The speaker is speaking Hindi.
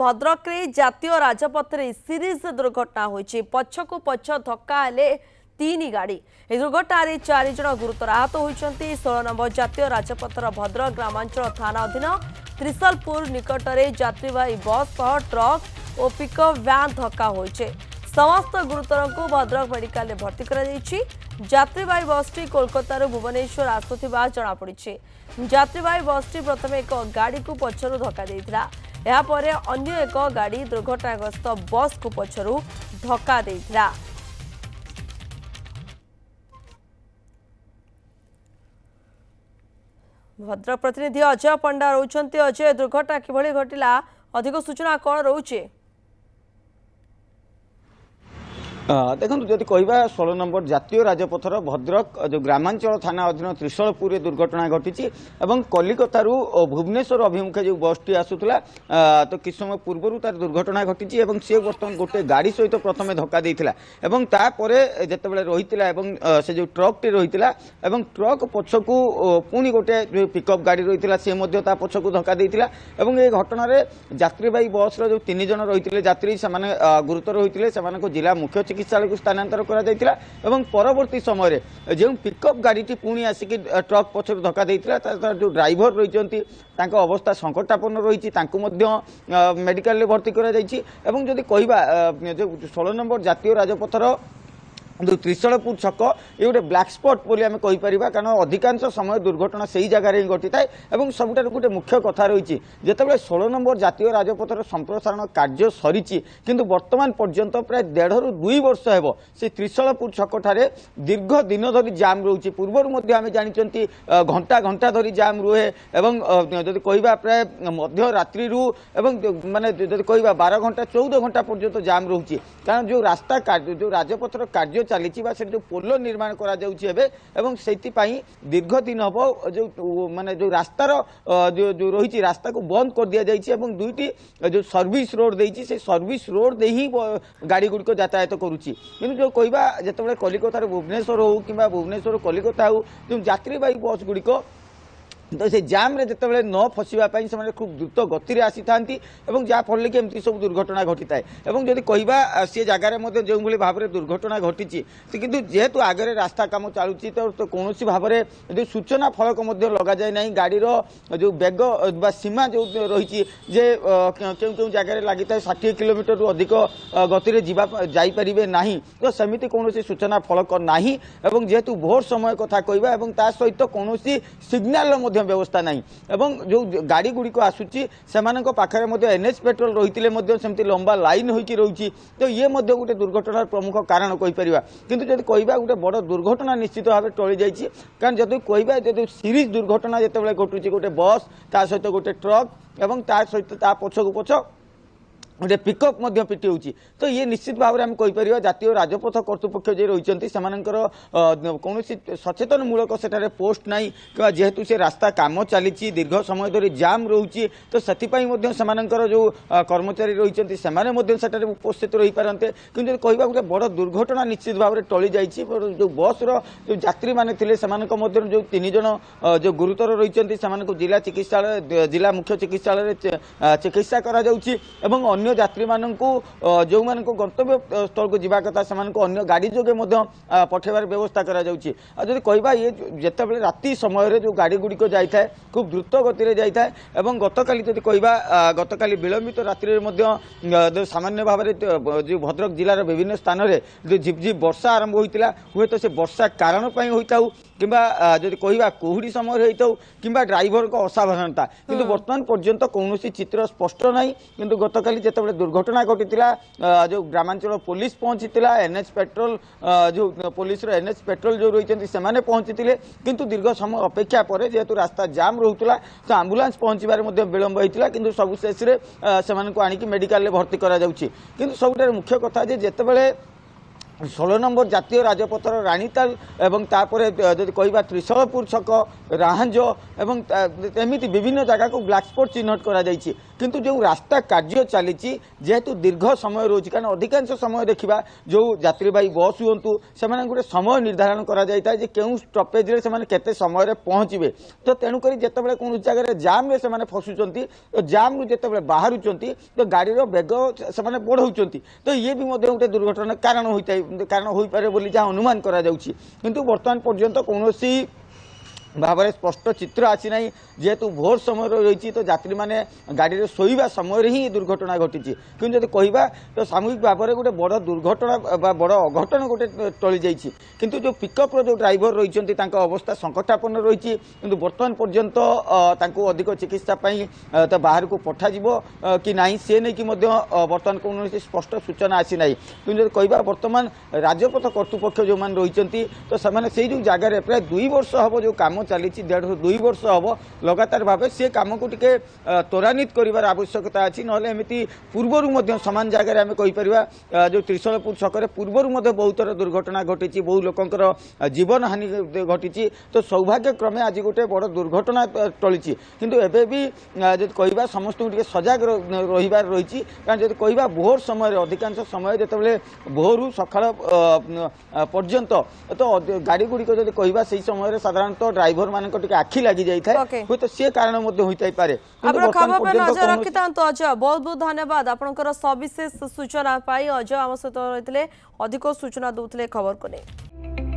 भद्रक रे जातीय राजपथ रे सीरीज दुर्घटना होइछि। पछकु पछ धक्का हेले तीन गाड़ी। ए दुर्घटना रे 4 जन गुरुतर आहत होइछन्ति। 16 नंबर जातीय राजपथर भद्रक ग्रामांचल थाना अधीन त्रिशलपुर निकट में यात्रीवाही बस सह ट्रक और पिकअप वैन धक्का होइछे। समस्त गुरुतर को भद्रक मेडिकल में भर्ती करा जाइछि। यात्रीवाही बसटी कोलकाता भुवनेश्वर आसुथिबा जଣା पड़िछि। यात्रीवाही बसटी प्रथम एक गाड़ी को पछरु धक्का देइथिला। या परे अन्य एक गाड़ी दुर्घटनाग्रस्त बस को पछरु धक्का देइथिला। भद्रक प्रतिनिधि अजय पंडा रोचंती। अजय, दुर्घटना किभଳି घटिला, अधिक सूचना कौन रोचे? देखो जदि कहवा 16 नंबर जातीय राजपथर भद्रक जो ग्रामांचल थाना अधीन त्रिशलपुर दुर्घटना घटी और कलिकता भुवनेश्वर अभिमुखे जो बसटी आसूला तो कि समय पूर्व तार दुर्घटना घटी सी बर्तमान गोटे गाड़ी सहित प्रथम धक्का देता जिते रही से जो ट्रक टी रही ट्रक पछकू पुणी गोटे जो पिकअप गाड़ी रही सी पछकू धक्का देता ये घटना यात्रीवाही बस जो 3 जन रही यात्री से गुरुतर होते जिला मुख्य चिकित्सालय को स्थानांतर करा जायतिला एवं परवर्ती समय जो पिकअप गाड़ी पुणी आसिक ट्रक पछर धक्का देता जो ड्राइवर रही अवस्था संकटापन्न रही मेडिकल भर्ती करा जायछि। एवं जदि कहवा जो 16 नंबर जातीय राजपथर जो त्रिशलपुर छक ये गोटे ब्लैक स्पॉट बोली आम कहीपर कारण अधिकांश समय दुर्घटना से ही जगार ही घटी थाए। सबुठ गोटे मुख्य कथा रही जिते 16 नंबर जातीय राजपथर संप्रसारण कार्य सरी किंतु वर्तमान पर्यंत प्राय 1.5 ରୁ 2 वर्ष हेब से त्रिशलपुर छक ठारे दीर्घ दिन धरी जाम रोचे। पूर्वर आम जानी घंटा घंटा धरी जाम रुहे जदि कहवा प्राय मध्य रात्रि माने जदि कहवा 12 घंटा 14 घंटा पर्यंत जाम रोचे कारण जो रास्ता जो राजपथर कार्य चली जो पोल निर्माण करा से दीर्घ दिन हम जो माने जो रास्तार जो रही रास्ता को बंद कर दि जाइए। दुईटी जो सर्विस रोड देती से सर्विस रोड दे ही गाड़ी गुड़िक यातायात करुच्ची कि जो कहवा जिते कलिकतार भुवनेश्वर हो कि भुवनेश्वर कलिकता हो जो यात्रीवाही बस गुड़िक तो से जाम रे जिते न फसवाई से खूब द्रुत गति में आसी था जहाँफल कि एमती सब दुर्घटना घटी थाए। जदि कहवा सी जगार जो भाव में दुर्घटना घटी किंतु जेहेतु आगे रास्ता कम चलुची तो कौन भाव में जो सूचना फलक लग जाए ना गाड़ीर जो बेग सीमा जो रही क्यों जगह लगी था 60 किलोमीटर रु अधिक गति जापारे ना तो सेमती कौन सूचना फलक ना जेहेतु भोर समय कथा कहवा सहित कौन सिग्नाल व्यवस्था नहीं जो गाड़ी गुड़िक आसूची से पाखे एनएच पेट्रोल रही सेमती लंबा लाइन होकी रही तो ये गोटे दुर्घटनार प्रमुख कारण कहीपर। किंतु जब कहवा गोटे बड़ दुर्घटना निश्चित भाव टली जाइए कारण जब कहवा जो सीरीज दुर्घटना जिते घटुची गोटे बस ता सहित गोटे ट्रक और ता सहित ता पछकू पछ गोटे पिकअप पिटी होची तो ये निश्चित भाव में आम कहीपर जातीय राजपथ कर्तृपक्ष जे रही कौन सचेतन मूलक सेठारे पोस्ट ना कि जेहेतु से रास्ता काम चली दीर्घ समय धरी जाम रोचे तो से जो कर्मचारी रही से उपस्थित रही पारते कि कहवा गोटे बड़ दुर्घटना निश्चित भाव में टली जाइए। जो बस जो यात्री मैंने जो 3 जन जो गुरुतर रही जिला चिकित्सालय जिला मुख्य चिकित्सालय चिकित्सा करा अन्य यात्री मानक जो मान गंतव्य स्थल को जीवा कथा से अन्य गाड़ी जोगे पठेबार व्यवस्था करा जाउची। जदि कहवा ये जिते राति समय जो गाड़ी गुड़िक जाए खूब द्रुत गति जाए गतकाली जदि कहवा गतकाली विलंबित रात्रि सामान्य भाव में जो भद्रक जिलार विभिन्न स्थान में जो झिपझिप वर्षा आरंभ होता हुए तो से वर्षा कारण होता किंबा जदि कहवा कुहुड़ी समय होता कि ड्राइवर को असावधानता किंतु वर्तमान पर्यंत कौन चित्र स्पष्ट ना किंतु गतकाली जिते दुर्घटना घटी जो ग्रामांचल पुलिस पहुंची एनएच पेट्रोल जो पुलिस एनएच पेट्रोल जो रही से पहुंची किंतु दीर्घ समय अपेक्षा पर जेहेतु रास्ता जाम रोला तो आंबुलांस पहुंचार विलंब होता कि सबु शेष से आणिक मेडिकल भर्ती करा जाउछि। किंतु सबुठार मुख्य कथा जितेबाला 16 नंबर जातीय राजपथर राणीताल एवं तापर जदि कहवा त्रिशलपुर छक राहांज एवं एमती विभिन्न जगह को ब्लैक स्पॉट चिन्हट करा जाइछि किंतु जो रास्ता कार्य चली जेहेतु दीर्घ समय रोचे कारण अधिकांश समय देखा जो यात्रीवाही बस हूँ से गोटे समय निर्धारण करा स्टपेज केते समय पहुँचे तो तेणुक जिते कौन जगह जाम से फसुंच तो जाम रु जिते बाहर तो गाड़ी बेग से बढ़ाऊँ तो ये भी गोटे दुर्घटना कारण हो पारे बोली जहाँ अनुमान करा जाउछि किंतु वर्तमान पर्यंत कौन भाव में स्पष्ट चित्र आसी ना जेहेतु भोर समय रही तो यात्री मैंने गाड़ी शोवा समय ही दुर्घटना घटी कि कहवा तो सामूहिक भाव में गोटे बड़ दुर्घटना बड़ अघटन गोटे टली जाइए किंतु जो पिकअप्र जो ड्राइवर रही अवस्था संकटापन्न रही कि बर्तमान पर्यंत अधिक चिकित्सापी तो बाहर को पठाଯିब कि ना सी नहीं कि बर्तमान कौन स्पष्ट सूचना आसी ना कि कहवा बर्तमान राजपथ कर्तृपक्ष जो मैंने रही तो से जो जगार प्राय 2 वर्ष हम जो काम चली 1.5-2 वर्ष हम लगातार भाव से कम को टिके त्वरान्वित कर आवश्यकता अच्छी ना एमती पूर्वर सामान जगह आम कहीपर जो त्रिशूलपुर छकरे पूर्वर बहुत थर दुर्घटना घटी बहु लोकंर जीवन हानि घटी तो सौभाग्यक्रमे आज गोटे बड़ दुर्घटना टली किंतु एबे भी जब कहवा समस्त सजग रही रही कारण जब कहवा भोर समय अधिकांश समय जिते भोरू सकाळ पर्यंत तो गाड़ी गुड़िक जब कहवा से समय साधारणतः ड्राइवर मान आखि लगी जाए हुए तो सी कारण होता पारे नजर रखी था अजय बहुत बहुत धन्यवाद आपंकर सविशेष सूचना पाई अजय आम सहित रही अधिक सूचना दूसरे खबर को नहीं।